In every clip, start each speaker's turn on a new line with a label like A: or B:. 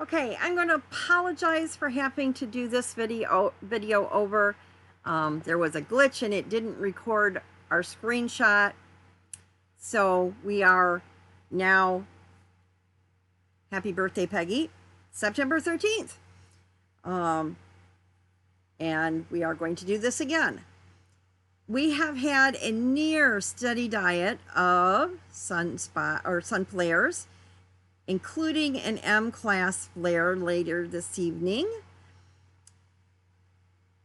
A: Okay, I'm going to apologize for having to do this video over. There was a glitch and it didn't record our screenshot. So we are now, happy birthday, Peggy, September 13th. And we are going to do this again. We have had a near steady diet of sun flares, including an M-class flare later this evening.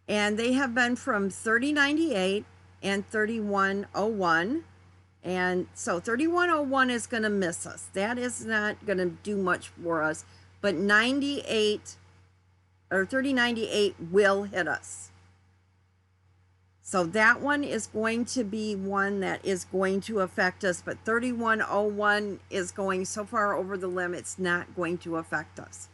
A: And they have been from 3098 and 3101. And so 3101 is going to miss us. That is not going to do much for us. But 98 or 3098 will hit us. So that one is going to be one that is going to affect us, but 3101 is going so far over the limb, it's not going to affect us.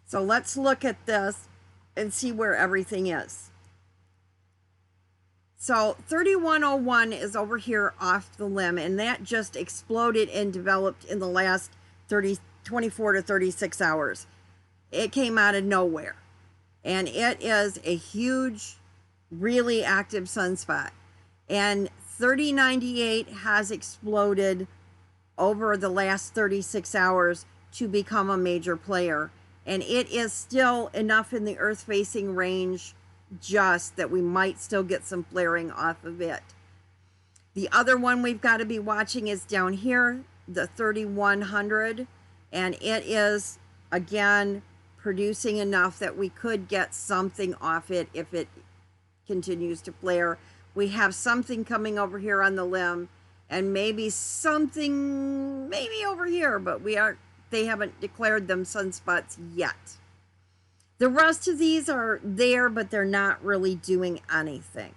A: So let's look at this and see where everything is. So 3101 is over here off the limb, and that just exploded and developed in the last 24 to 36 hours. It came out of nowhere, and it is a huge, really active sunspot. And 3098 has exploded over the last 36 hours to become a major player. And it is still enough in the Earth facing range just that we might still get some flaring off of it. The other one we've got to be watching is down here, the 3100. And it is, again, producing enough that we could get something off it if it continues to flare. We have something coming over here on the limb, and maybe something maybe over here, but they haven't declared them sunspots yet. The rest of these are there, but they're not really doing anything.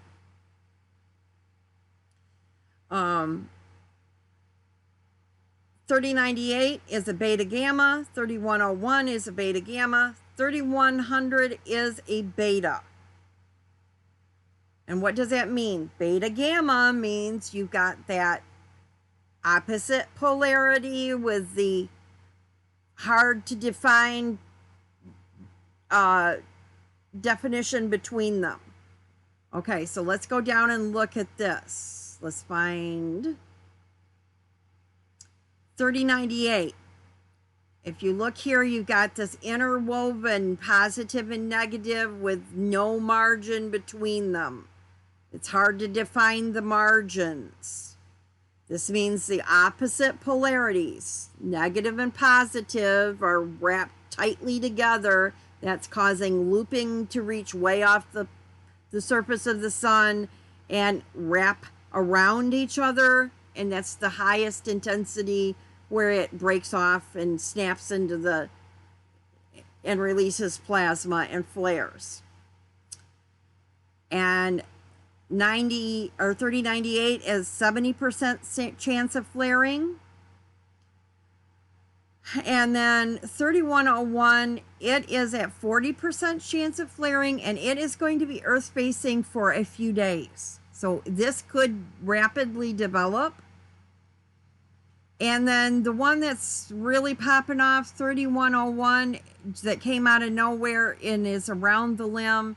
A: 3098 is a beta gamma, 3101 is a beta gamma, 3100 is a beta. And what does that mean? Beta gamma means you've got that opposite polarity with the hard to define definition between them. Okay, so let's go down and look at this. Let's find 3098. If you look here, you've got this interwoven positive and negative with no margin between them. It's hard to define the margins. This means the opposite polarities, negative and positive, are wrapped tightly together. That's causing looping to reach way off the surface of the sun and wrap around each other. And that's the highest intensity where it breaks off and snaps into and releases plasma and flares. And 3098 is 70% chance of flaring. And then 3101, it is at 40% chance of flaring, and it is going to be Earth facing for a few days. So this could rapidly develop. And then the one that's really popping off, 3101, that came out of nowhere and is around the limb,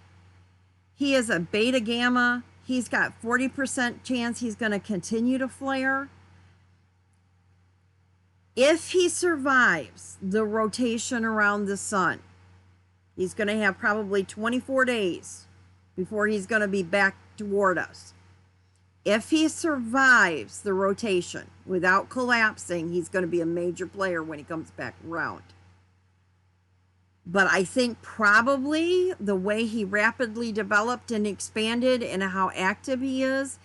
A: he is a beta gamma. He's got 40% chance he's going to continue to flare. If he survives the rotation around the sun, he's going to have probably 24 days before he's going to be back toward us. If he survives the rotation without collapsing, he's going to be a major player when he comes back around. But I think probably the way he rapidly developed and expanded and how active he is,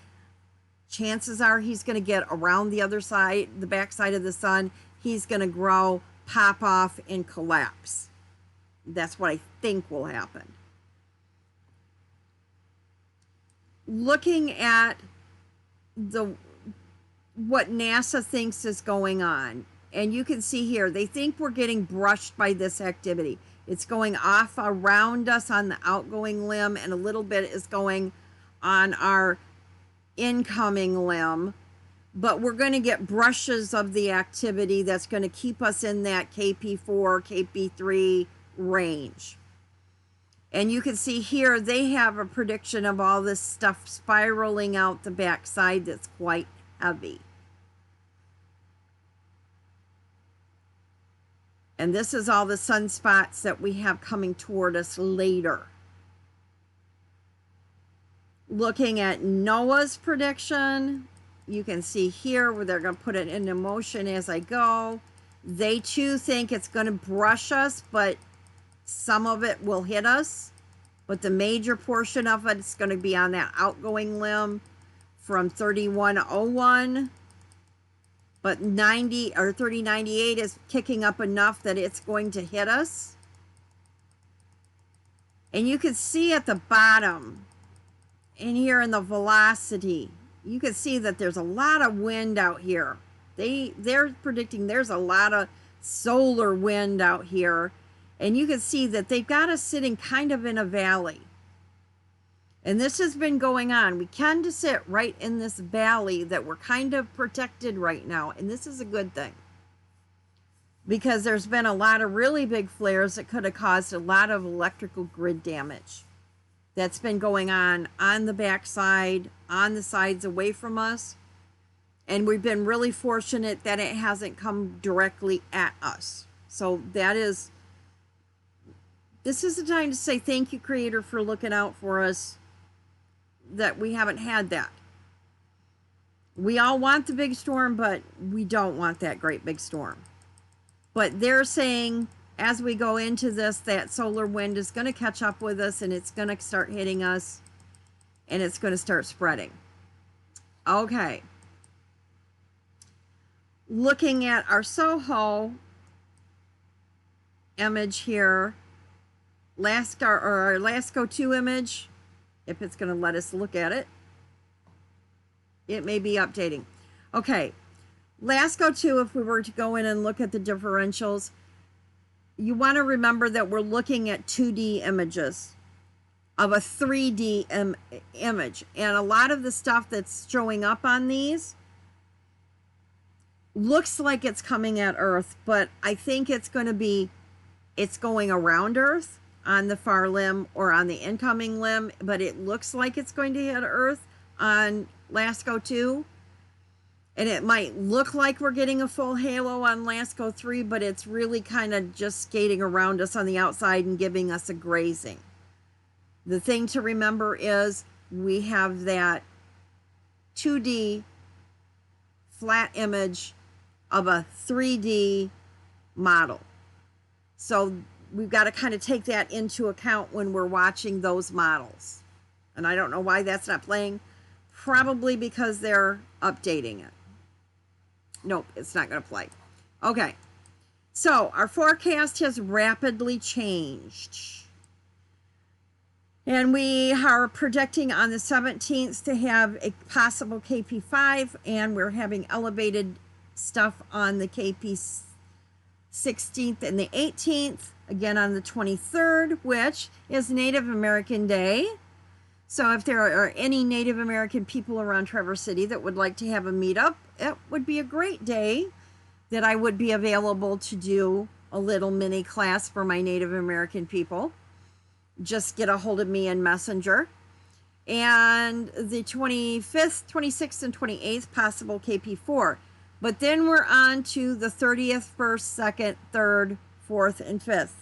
A: chances are he's going to get around the other side, the back side of the sun. He's going to grow, pop off, and collapse. That's what I think will happen. Looking at what NASA thinks is going on, and you can see here, they think we're getting brushed by this activity. It's going off around us on the outgoing limb, and a little bit is going on our incoming limb. but we're going to get brushes of the activity that's going to keep us in that KP4, KP3 range. And you can see here they have a prediction of all this stuff spiraling out the backside that's quite heavy. And this is all the sunspots that we have coming toward us later. Looking at NOAA's prediction, you can see here where they're going to put it into motion as I go. They too think it's going to brush us, but some of it will hit us. But the major portion of it is going to be on that outgoing limb from 3101. But 90 or 3098 is kicking up enough that it's going to hit us. And you can see at the bottom, and here in the velocity, you can see that there's a lot of wind out here. They're predicting there's a lot of solar wind out here. And you can see that they've got us sitting kind of in a valley. And this has been going on. We tend to sit right in this valley that we're kind of protected right now. And this is a good thing. Because there's been a lot of really big flares that could have caused a lot of electrical grid damage. That's been going on the backside, on the sides away from us. And we've been really fortunate that it hasn't come directly at us. So this is the time to say thank you, Creator, for looking out for us, that we haven't had that. We all want the big storm, but we don't want that great big storm. But they're saying as we go into this, that solar wind is going to catch up with us and it's going to start hitting us and it's going to start spreading. Okay. Looking at our SOHO image here, our LASCO 2 image, if it's going to let us look at it. It may be updating. Okay. LASCO 2, if we were to go in and look at the differentials, you want to remember that we're looking at 2D images of a 3D image. And a lot of the stuff that's showing up on these looks like it's coming at Earth, but I think it's going around Earth on the far limb or on the incoming limb, but it looks like it's going to hit Earth on LASCO 2. And it might look like we're getting a full halo on LASCO 3, but it's really kind of just skating around us on the outside and giving us a grazing. The thing to remember is we have that 2D flat image of a 3D model. So we've got to kind of take that into account when we're watching those models. And I don't know why that's not playing. Probably because they're updating it. Nope, it's not going to play. Okay, so our forecast has rapidly changed. And we are projecting on the 17th to have a possible KP5, and we're having elevated stuff on the KP 16th and the 18th, again on the 23rd, which is Native American Day. So if there are any Native American people around Traverse City that would like to have a meetup, it would be a great day that I would be available to do a little mini class for my Native American people. Just get a hold of me in Messenger. And the 25th, 26th, and 28th, possible KP4. But then we're on to the 30th, 1st, 2nd, 3rd, 4th, and 5th.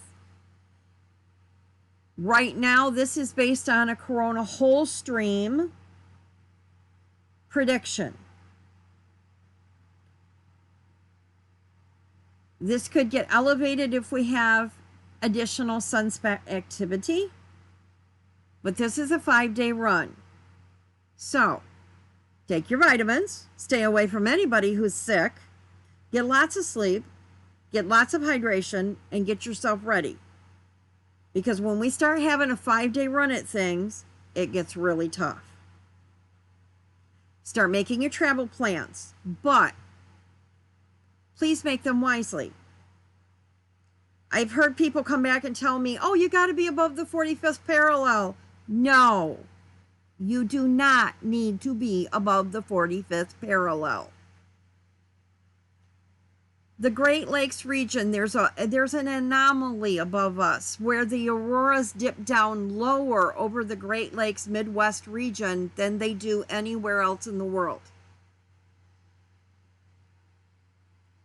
A: Right now, this is based on a corona whole stream prediction. This could get elevated if we have additional sunspot activity, but this is a 5-day run. So, take your vitamins, stay away from anybody who's sick, get lots of sleep, get lots of hydration, and get yourself ready. Because when we start having a 5-day run at things, it gets really tough. Start making your travel plans, but please make them wisely. I've heard people come back and tell me, oh, you got to be above the 45th parallel. No, you do not need to be above the 45th parallel. The Great Lakes region, there's an anomaly above us where the auroras dip down lower over the Great Lakes Midwest region than they do anywhere else in the world.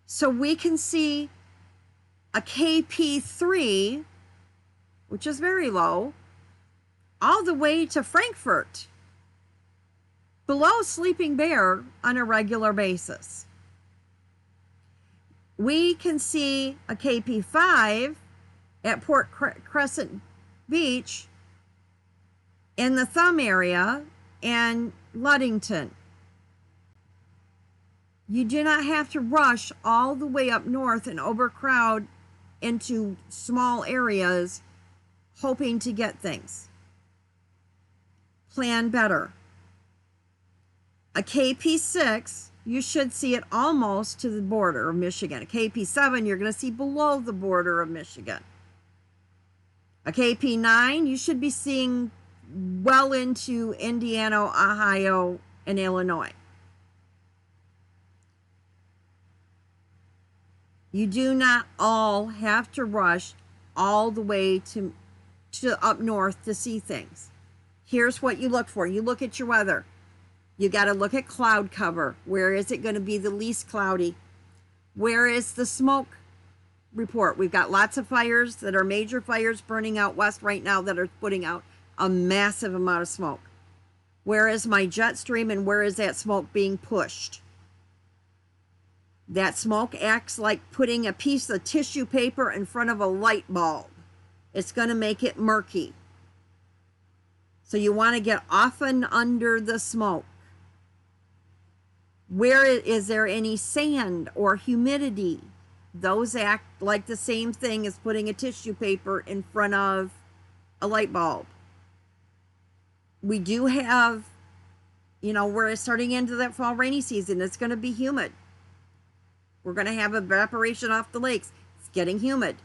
A: So we can see a KP3, which is very low, all the way to Frankfurt, below Sleeping Bear on a regular basis. We can see a KP5 at Port Crescent Beach in the Thumb area and Ludington. You do not have to rush all the way up north and overcrowd into small areas hoping to get things. Plan better. A KP6, you should see it almost to the border of Michigan. A KP7, you're going to see below the border of Michigan. A KP9, you should be seeing well into Indiana, Ohio, and Illinois. You do not all have to rush all the way to up north to see things. Here's what you look for. You look at your weather. You got to look at cloud cover. Where is it going to be the least cloudy? Where is the smoke report? We've got lots of fires that are major fires burning out west right now that are putting out a massive amount of smoke. Where is my jet stream and where is that smoke being pushed? That smoke acts like putting a piece of tissue paper in front of a light bulb. It's going to make it murky. So you want to get off and under the smoke. Where is there any sand or humidity? Those act like the same thing as putting a tissue paper in front of a light bulb. We do have, we're starting into that fall rainy season. It's going to be humid. We're going to have evaporation off the lakes. It's getting humid.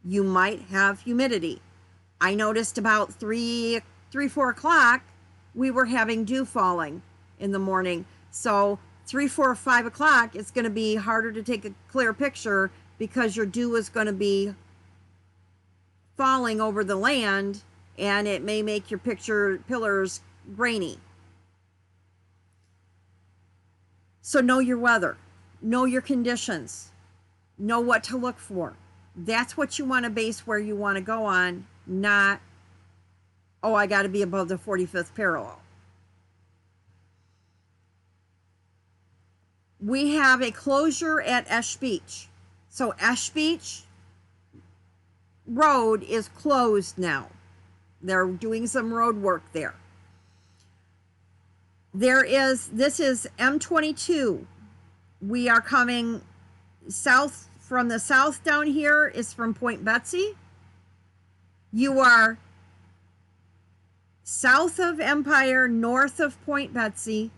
A: You might have humidity. I noticed about 4 o'clock, we were having dew falling in the morning. So 3, 4, 5 o'clock, it's going to be harder to take a clear picture because your dew is going to be falling over the land and it may make your pillars grainy. So know your weather. Know your conditions. Know what to look for. That's what you want to base where you want to go on, not, oh, I got to be above the 45th parallel. We have a closure at Esh Beach. So Esh Beach Road is closed now. They're doing some road work there. This is M22. We are coming south. From the south down here is from Point Betsy. You are south of Empire, north of Point Betsy.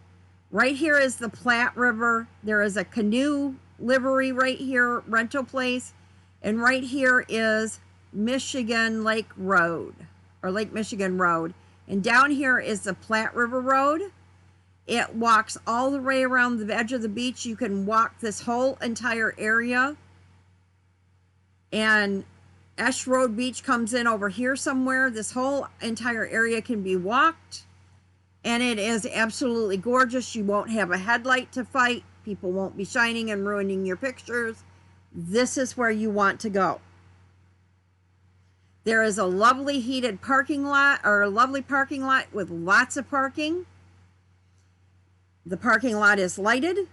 A: Right here is the Platte River. There is a canoe livery right here, rental place. And right here is Michigan Lake Road, or Lake Michigan Road. And down here is the Platte River Road. It walks all the way around the edge of the beach. You can walk this whole entire area. And Esh Road Beach comes in over here somewhere. This whole entire area can be walked. And it is absolutely gorgeous. You won't have a headlight to fight. People won't be shining and ruining your pictures. This is where you want to go. There is a lovely heated parking lot, or a lovely parking lot with lots of parking. The parking lot is lighted,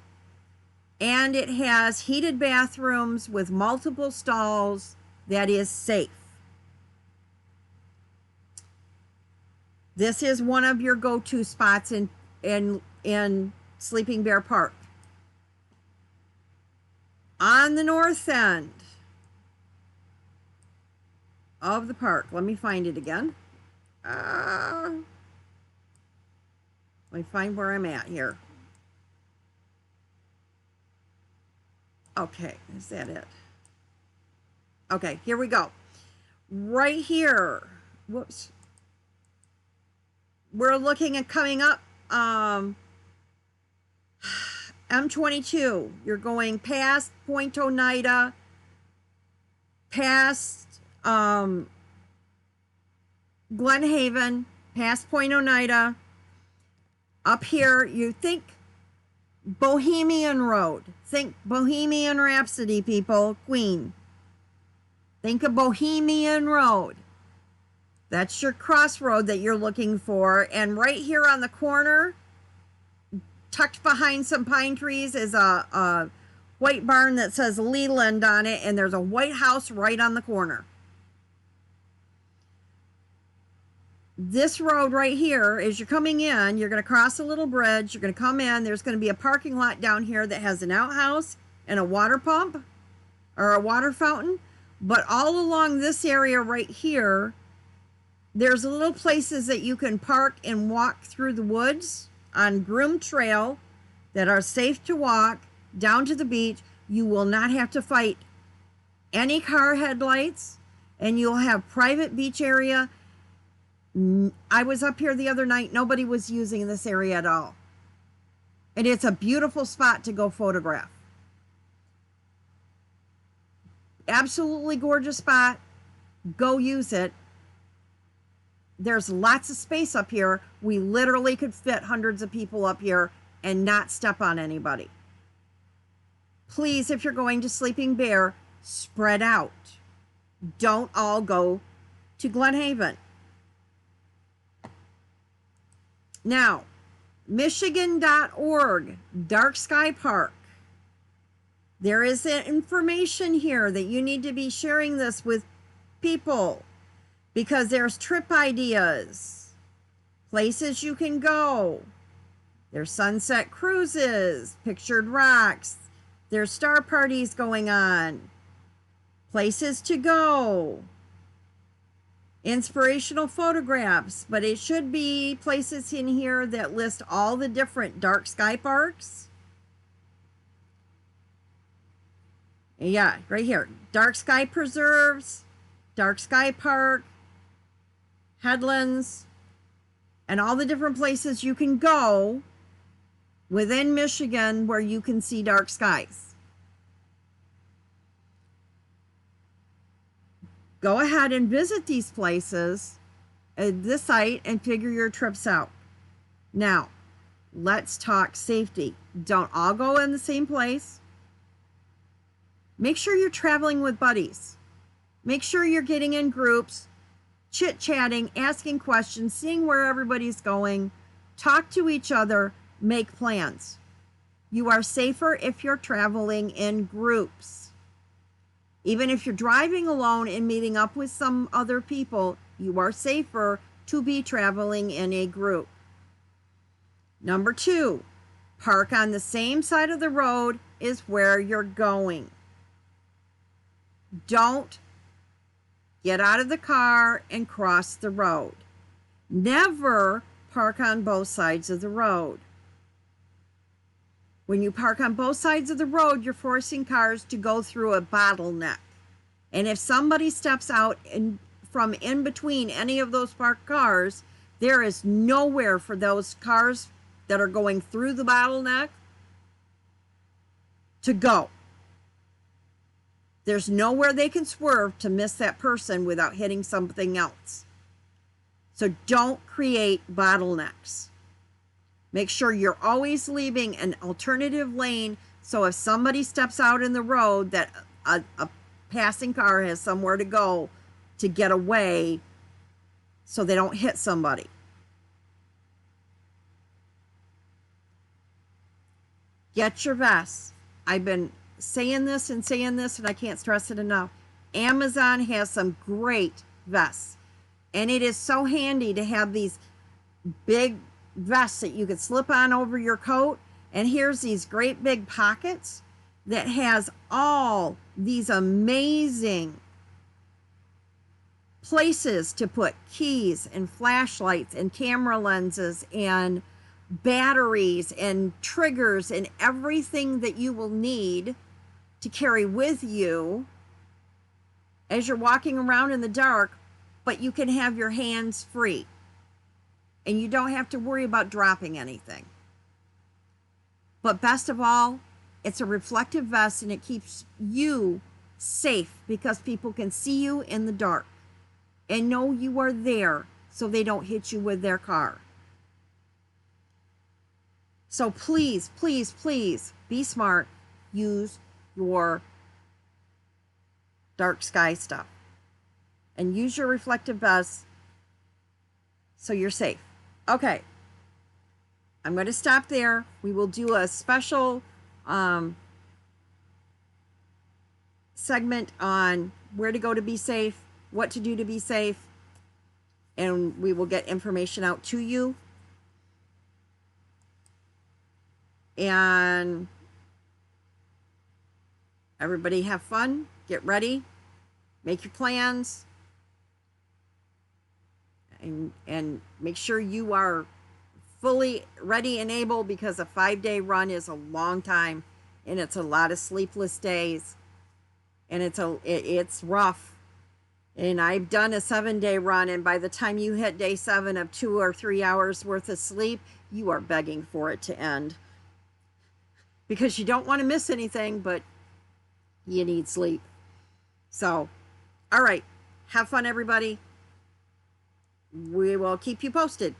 A: and it has heated bathrooms with multiple stalls that is safe. This is one of your go-to spots in Sleeping Bear Park. On the north end of the park, let me find it again. Let me find where I'm at here. Okay, is that it? Okay, here we go. Right here. Whoops. We're looking at coming up M22, you're going past Point Oneida, past Glen Haven, past Point Oneida. Up here, you think Bohemian Road. Think Bohemian Rhapsody, people. Queen. Think of Bohemian Road. That's your crossroad that you're looking for. And right here on the corner, tucked behind some pine trees, is a white barn that says Leland on it. And there's a white house right on the corner. This road right here, as you're coming in, you're going to cross a little bridge. You're going to come in. There's going to be a parking lot down here that has an outhouse and a water pump or a water fountain. But all along this area right here, there's little places that you can park and walk through the woods on groomed trail that are safe to walk down to the beach. You will not have to fight any car headlights, and you'll have private beach area. I was up here the other night. Nobody was using this area at all. And it's a beautiful spot to go photograph. Absolutely gorgeous spot. Go use it. There's lots of space up here. We literally could fit hundreds of people up here and not step on anybody. Please, if you're going to Sleeping Bear, spread out. Don't all go to Glen Haven. Now, Michigan.org, Dark Sky Park. There is information here that you need to be sharing this with people because there's trip ideas, places you can go. There's sunset cruises, pictured rocks. There's star parties going on, places to go. Inspirational photographs, but it should be places in here that list all the different dark sky parks. Yeah, right here. Dark sky preserves, dark sky park, headlands, and all the different places you can go within Michigan where you can see dark skies. Go ahead and visit these places at this site and figure your trips out. Now, let's talk safety. Don't all go in the same place. Make sure you're traveling with buddies. Make sure you're getting in groups, chit-chatting, asking questions, seeing where everybody's going. Talk to each other, make plans. You are safer if you're traveling in groups. Even if you're driving alone and meeting up with some other people, you are safer to be traveling in a group. Number 2, park on the same side of the road as where you're going. Don't get out of the car and cross the road. Never park on both sides of the road. When you park on both sides of the road, you're forcing cars to go through a bottleneck. And if somebody steps out from in between any of those parked cars, there is nowhere for those cars that are going through the bottleneck to go. There's nowhere they can swerve to miss that person without hitting something else. So don't create bottlenecks. Make sure you're always leaving an alternative lane so if somebody steps out in the road that a passing car has somewhere to go to get away so they don't hit somebody. Get your vests. I've been saying this and I can't stress it enough. Amazon has some great vests. And it is so handy to have these big vests that you could slip on over your coat. And here's these great big pockets that has all these amazing places to put keys and flashlights and camera lenses and batteries and triggers and everything that you will need to carry with you as you're walking around in the dark, but you can have your hands free and you don't have to worry about dropping anything. But best of all, it's a reflective vest and it keeps you safe because people can see you in the dark and know you are there so they don't hit you with their car. So please, please, please be smart. Use your dark sky stuff and use your reflective vest so you're safe. Okay, I'm going to stop there. We will do a special segment on where to go to be safe, what to do to be safe, and we will get information out to you. And everybody have fun, get ready, make your plans, and make sure you are fully ready and able, because a 5-day run is a long time and it's a lot of sleepless days and it's rough. And I've done a 7-day run, and by the time you hit day 7 of 2 or 3 hours worth of sleep, you are begging for it to end, because you don't want to miss anything, but you need sleep. So, all right, have fun, everybody. We will keep you posted.